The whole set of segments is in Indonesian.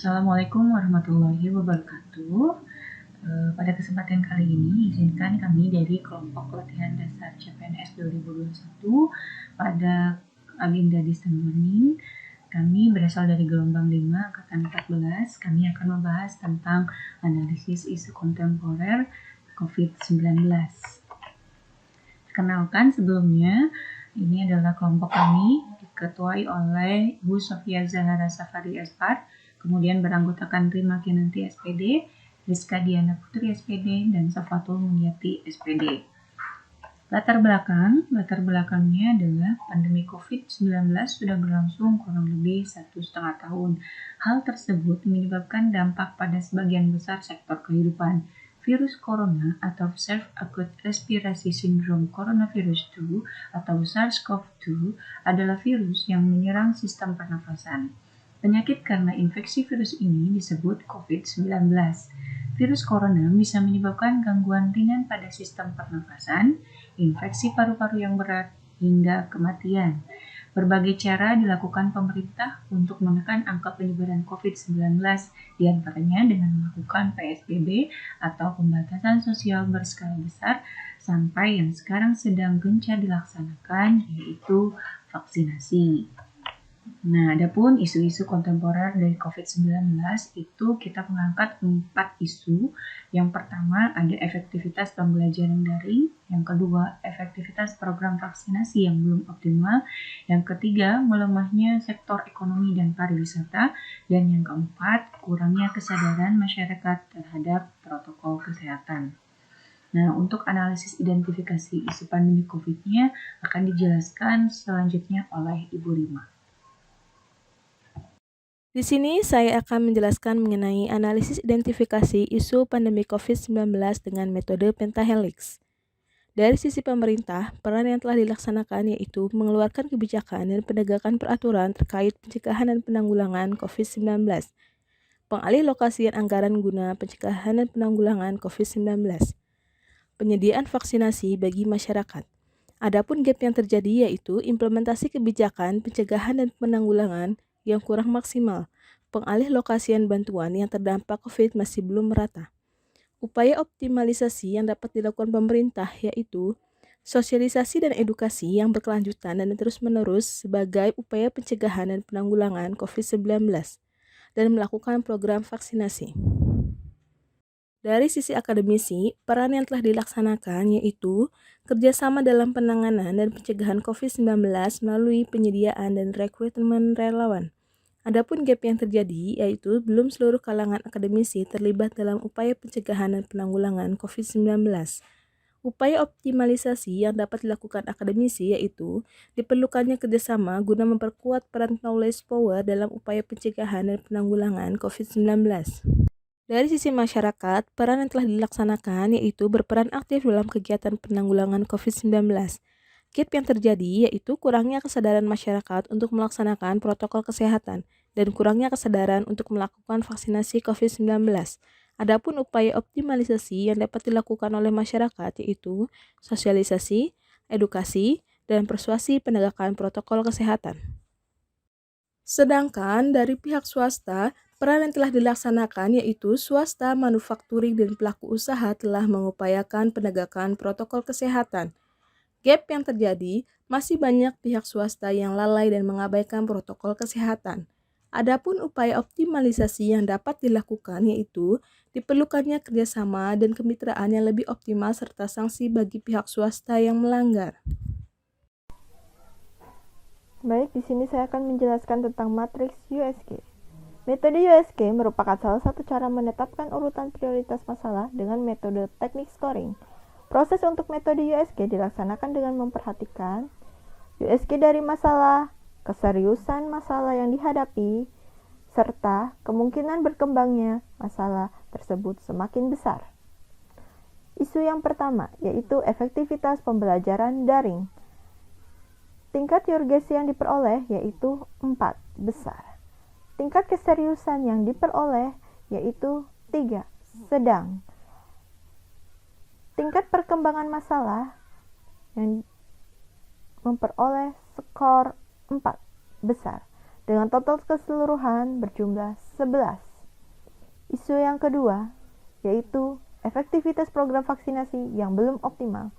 Assalamualaikum warahmatullahi wabarakatuh. Pada kesempatan kali ini, izinkan kami dari kelompok latihan dasar CPNS 2021 pada agenda distance learning. Kami berasal dari gelombang 5 angkatan 14. Kami akan membahas tentang analisis isu kontemporer COVID-19. Kenalkan sebelumnya, ini adalah kelompok kami diketuai oleh Bu Sofia Zahara Safari Espar, kemudian beranggotakan Rima Kinanti SPD, Rizka Diana Putri SPD, dan Safatul Mulyati SPD. Latar belakangnya adalah pandemi COVID-19 sudah berlangsung kurang lebih 1,5 tahun. Hal tersebut menyebabkan dampak pada sebagian besar sektor kehidupan. Virus corona atau Acute Respiratory Syndrome Coronavirus 2 atau SARS-CoV-2 adalah virus yang menyerang sistem pernafasan. Penyakit karena infeksi virus ini disebut COVID-19. Virus corona bisa menyebabkan gangguan ringan pada sistem pernafasan, infeksi paru-paru yang berat, hingga kematian. Berbagai cara dilakukan pemerintah untuk menekan angka penyebaran COVID-19, diantaranya dengan melakukan PSBB atau pembatasan sosial berskala besar, sampai yang sekarang sedang gencar dilaksanakan, yaitu vaksinasi. Nah, adapun isu-isu kontemporer dari COVID-19 itu kita mengangkat 4 isu. Yang pertama ada efektivitas pembelajaran daring, yang kedua efektivitas program vaksinasi yang belum optimal, yang ketiga melemahnya sektor ekonomi dan pariwisata, dan yang keempat kurangnya kesadaran masyarakat terhadap protokol kesehatan. Nah, untuk analisis identifikasi isu pandemi COVID-nya akan dijelaskan selanjutnya oleh Ibu Rima. Di sini saya akan menjelaskan mengenai analisis identifikasi isu pandemi COVID-19 dengan metode pentahelix. Dari sisi pemerintah, peran yang telah dilaksanakan yaitu mengeluarkan kebijakan dan penegakan peraturan terkait pencegahan dan penanggulangan COVID-19, pengalih-lokasian anggaran guna pencegahan dan penanggulangan COVID-19, penyediaan vaksinasi bagi masyarakat. Adapun gap yang terjadi yaitu implementasi kebijakan pencegahan dan penanggulangan yang kurang maksimal, pengalih-lokasian bantuan yang terdampak COVID masih belum merata. Upaya optimalisasi yang dapat dilakukan pemerintah yaitu sosialisasi dan edukasi yang berkelanjutan dan terus-menerus sebagai upaya pencegahan dan penanggulangan COVID-19 dan melakukan program vaksinasi. Dari sisi akademisi, peran yang telah dilaksanakan yaitu kerjasama dalam penanganan dan pencegahan COVID-19 melalui penyediaan dan rekrutmen relawan. Adapun gap yang terjadi yaitu belum seluruh kalangan akademisi terlibat dalam upaya pencegahan dan penanggulangan COVID-19. Upaya optimalisasi yang dapat dilakukan akademisi yaitu diperlukannya kerjasama guna memperkuat peran knowledge power dalam upaya pencegahan dan penanggulangan COVID-19. Dari sisi masyarakat, peran yang telah dilaksanakan yaitu berperan aktif dalam kegiatan penanggulangan COVID-19. Gap yang terjadi yaitu kurangnya kesadaran masyarakat untuk melaksanakan protokol kesehatan dan kurangnya kesadaran untuk melakukan vaksinasi COVID-19. Adapun upaya optimalisasi yang dapat dilakukan oleh masyarakat yaitu sosialisasi, edukasi, dan persuasi penegakan protokol kesehatan. Sedangkan dari pihak swasta, peran yang telah dilaksanakan yaitu swasta, manufakturing, dan pelaku usaha telah mengupayakan penegakan protokol kesehatan. Gap yang terjadi, masih banyak pihak swasta yang lalai dan mengabaikan protokol kesehatan. Adapun upaya optimalisasi yang dapat dilakukan yaitu diperlukannya kerjasama dan kemitraan yang lebih optimal serta sanksi bagi pihak swasta yang melanggar. Baik, di sini saya akan menjelaskan tentang matriks USG. Metode USG merupakan salah satu cara menetapkan urutan prioritas masalah dengan metode teknik scoring. Proses untuk metode USG dilaksanakan dengan memperhatikan USG dari masalah, keseriusan masalah yang dihadapi, serta kemungkinan berkembangnya masalah tersebut semakin besar. Isu yang pertama yaitu efektivitas pembelajaran daring. Tingkat urgensi yang diperoleh yaitu 4 besar. Tingkat keseriusan yang diperoleh yaitu 3 sedang. Tingkat perkembangan masalah yang memperoleh skor 4 besar dengan total keseluruhan berjumlah 11. Isu yang kedua yaitu efektivitas program vaksinasi yang belum optimal.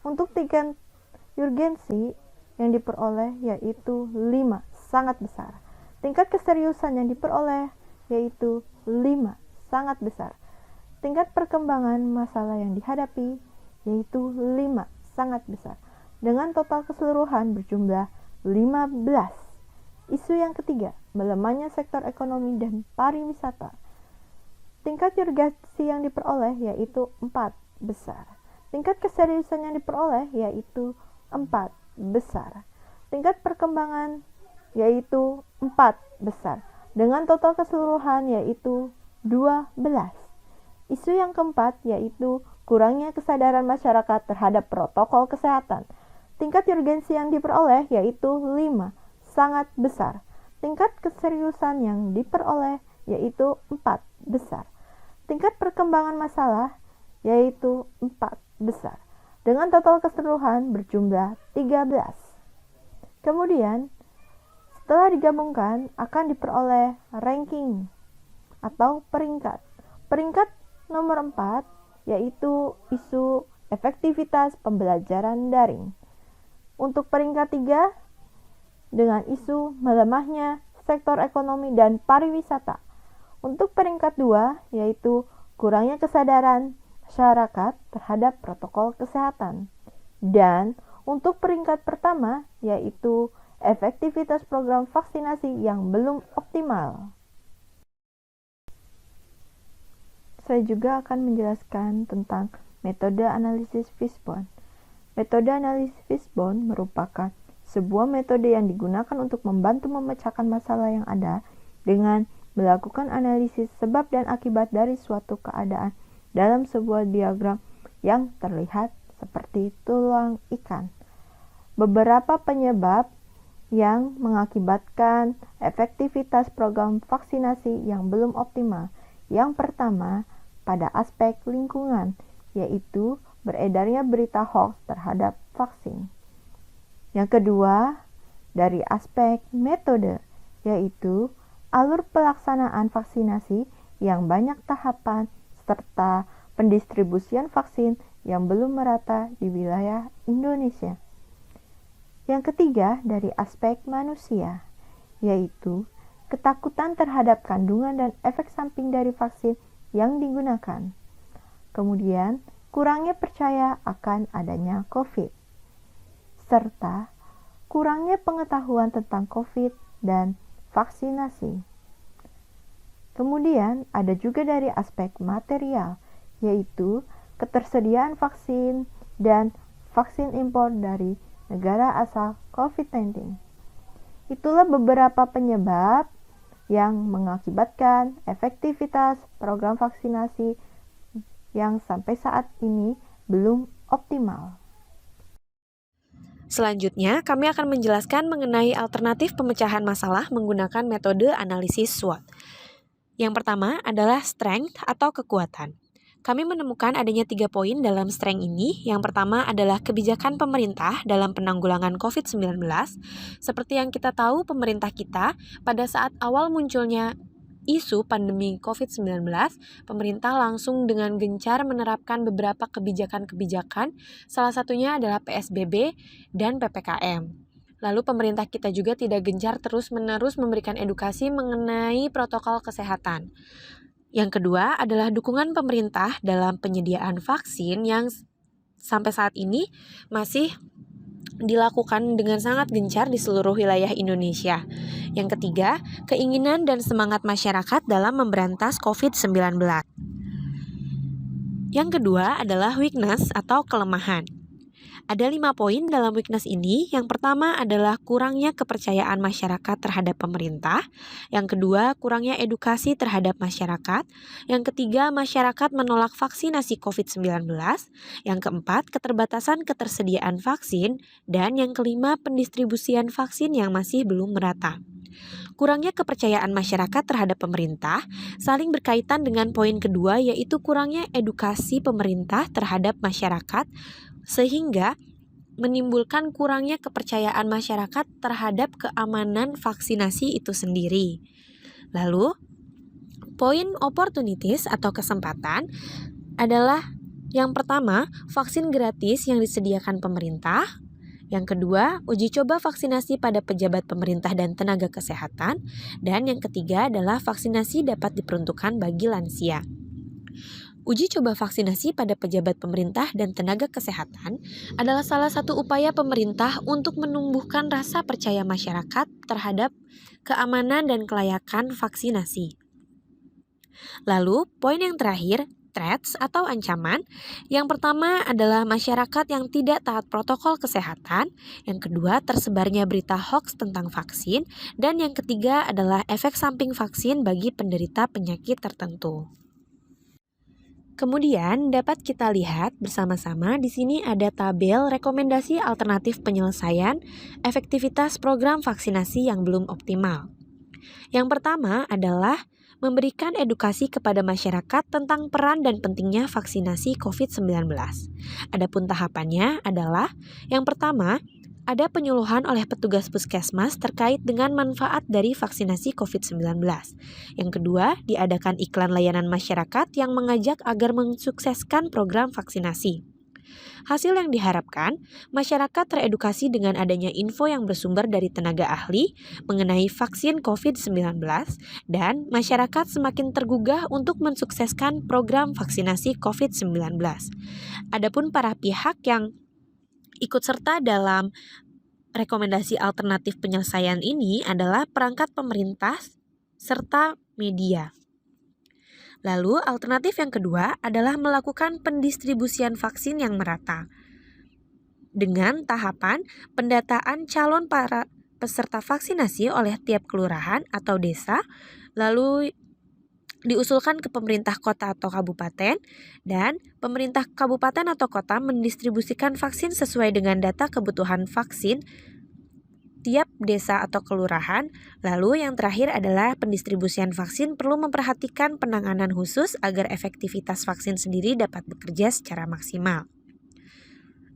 Untuk tingkat urgensi yang diperoleh yaitu 5, sangat besar. Tingkat keseriusan yang diperoleh yaitu 5, sangat besar. Tingkat perkembangan masalah yang dihadapi yaitu 5, sangat besar. Dengan total keseluruhan berjumlah 15. Isu yang ketiga, melemahnya sektor ekonomi dan pariwisata. Tingkat urgensi yang diperoleh yaitu 4, besar. Tingkat keseriusan yang diperoleh yaitu 4, besar. Tingkat perkembangan yaitu 4, besar. Dengan total keseluruhan yaitu 12. Isu yang keempat yaitu kurangnya kesadaran masyarakat terhadap protokol kesehatan. Tingkat urgensi yang diperoleh yaitu 5, sangat besar. Tingkat keseriusan yang diperoleh yaitu 4, besar. Tingkat perkembangan masalah yaitu 4, besar. Dengan total keseluruhan berjumlah 13. Kemudian, setelah digabungkan akan diperoleh ranking atau peringkat. Peringkat nomor 4 yaitu isu efektivitas pembelajaran daring. Untuk peringkat 3 dengan isu melemahnya sektor ekonomi dan pariwisata. Untuk peringkat 2 yaitu kurangnya kesadaran masyarakat terhadap protokol kesehatan. Dan untuk peringkat pertama yaitu efektivitas program vaksinasi yang belum optimal. Saya juga akan menjelaskan tentang metode analisis Fishbone. Metode analisis Fishbone merupakan sebuah metode yang digunakan untuk membantu memecahkan masalah yang ada dengan melakukan analisis sebab dan akibat dari suatu keadaan dalam sebuah diagram yang terlihat seperti tulang ikan. Beberapa penyebab yang mengakibatkan efektivitas program vaksinasi yang belum optimal. Yang pertama, pada aspek lingkungan, yaitu beredarnya berita hoax terhadap vaksin. Yang kedua, dari aspek metode, yaitu alur pelaksanaan vaksinasi yang banyak tahapan serta pendistribusian vaksin yang belum merata di wilayah Indonesia. Yang ketiga, dari aspek manusia, yaitu ketakutan terhadap kandungan dan efek samping dari vaksin yang digunakan. Kemudian, kurangnya percaya akan adanya COVID, serta kurangnya pengetahuan tentang COVID dan vaksinasi. Kemudian ada juga dari aspek material, yaitu ketersediaan vaksin dan vaksin impor dari negara asal COVID-19. Itulah beberapa penyebab yang mengakibatkan efektivitas program vaksinasi yang sampai saat ini belum optimal. Selanjutnya, kami akan menjelaskan mengenai alternatif pemecahan masalah menggunakan metode analisis SWOT. Yang pertama adalah strength atau kekuatan. Kami menemukan adanya 3 poin dalam strength ini. Yang pertama adalah kebijakan pemerintah dalam penanggulangan COVID-19. Seperti yang kita tahu, pemerintah kita pada saat awal munculnya isu pandemi COVID-19, pemerintah langsung dengan gencar menerapkan beberapa kebijakan-kebijakan, salah satunya adalah PSBB dan PPKM. Lalu pemerintah kita juga tidak gencar terus-menerus memberikan edukasi mengenai protokol kesehatan. Yang kedua adalah dukungan pemerintah dalam penyediaan vaksin yang sampai saat ini masih dilakukan dengan sangat gencar di seluruh wilayah Indonesia. Yang ketiga, keinginan dan semangat masyarakat dalam memberantas COVID-19. Yang kedua adalah weakness atau kelemahan. Ada 5 poin dalam weakness ini. Yang pertama adalah kurangnya kepercayaan masyarakat terhadap pemerintah. Yang kedua, kurangnya edukasi terhadap masyarakat. Yang ketiga, masyarakat menolak vaksinasi COVID-19. Yang keempat, keterbatasan ketersediaan vaksin. Dan yang kelima, pendistribusian vaksin yang masih belum merata. Kurangnya kepercayaan masyarakat terhadap pemerintah saling berkaitan dengan poin kedua, yaitu kurangnya edukasi pemerintah terhadap masyarakat, sehingga menimbulkan kurangnya kepercayaan masyarakat terhadap keamanan vaksinasi itu sendiri. Lalu, Poin opportunities atau kesempatan adalah yang pertama, vaksin gratis yang disediakan pemerintah. Yang kedua, uji coba vaksinasi pada pejabat pemerintah dan tenaga kesehatan. Dan yang ketiga adalah vaksinasi dapat diperuntukkan bagi lansia. Uji coba vaksinasi pada pejabat pemerintah dan tenaga kesehatan adalah salah satu upaya pemerintah untuk menumbuhkan rasa percaya masyarakat terhadap keamanan dan kelayakan vaksinasi. Lalu, poin yang terakhir, threats atau ancaman. Yang pertama adalah masyarakat yang tidak taat protokol kesehatan. Yang kedua, tersebarnya berita hoax tentang vaksin. Dan yang ketiga adalah efek samping vaksin bagi penderita penyakit tertentu. Kemudian dapat kita lihat bersama-sama di sini ada tabel rekomendasi alternatif penyelesaian efektivitas program vaksinasi yang belum optimal. Yang pertama adalah memberikan edukasi kepada masyarakat tentang peran dan pentingnya vaksinasi COVID-19. Adapun tahapannya adalah yang pertama, ada penyuluhan oleh petugas puskesmas terkait dengan manfaat dari vaksinasi COVID-19. Yang kedua, diadakan iklan layanan masyarakat yang mengajak agar mensukseskan program vaksinasi. Hasil yang diharapkan, masyarakat teredukasi dengan adanya info yang bersumber dari tenaga ahli mengenai vaksin COVID-19 dan masyarakat semakin tergugah untuk mensukseskan program vaksinasi COVID-19. Adapun para pihak yang ikut serta dalam rekomendasi alternatif penyelesaian ini adalah perangkat pemerintah serta media. Lalu, alternatif yang kedua adalah melakukan pendistribusian vaksin yang merata dengan tahapan pendataan calon para peserta vaksinasi oleh tiap kelurahan atau desa, lalu diusulkan ke pemerintah kota atau kabupaten, dan pemerintah kabupaten atau kota mendistribusikan vaksin sesuai dengan data kebutuhan vaksin tiap desa atau kelurahan. Lalu yang terakhir adalah pendistribusian vaksin perlu memperhatikan penanganan khusus agar efektivitas vaksin sendiri dapat bekerja secara maksimal.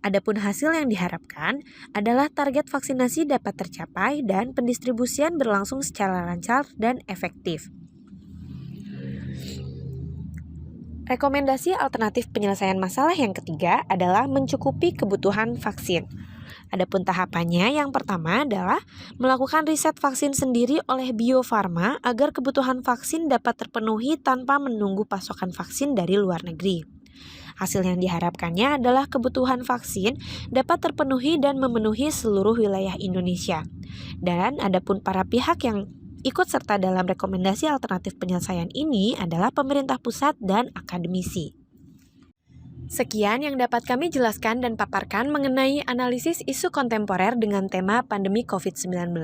Adapun hasil yang diharapkan adalah target vaksinasi dapat tercapai dan pendistribusian berlangsung secara lancar dan efektif. Rekomendasi alternatif penyelesaian masalah yang ketiga adalah mencukupi kebutuhan vaksin. Adapun tahapannya yang pertama adalah melakukan riset vaksin sendiri oleh Bio Farma agar kebutuhan vaksin dapat terpenuhi tanpa menunggu pasokan vaksin dari luar negeri. Hasil yang diharapkannya adalah kebutuhan vaksin dapat terpenuhi dan memenuhi seluruh wilayah Indonesia. Dan adapun para pihak yang ikut serta dalam rekomendasi alternatif penyelesaian ini adalah pemerintah pusat dan akademisi. Sekian yang dapat kami jelaskan dan paparkan mengenai analisis isu kontemporer dengan tema pandemi COVID-19.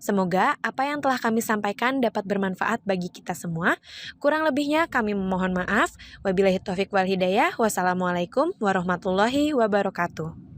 Semoga apa yang telah kami sampaikan dapat bermanfaat bagi kita semua. Kurang lebihnya kami memohon maaf. Wabillahi taufiq wal hidayah. Wassalamualaikum warahmatullahi wabarakatuh.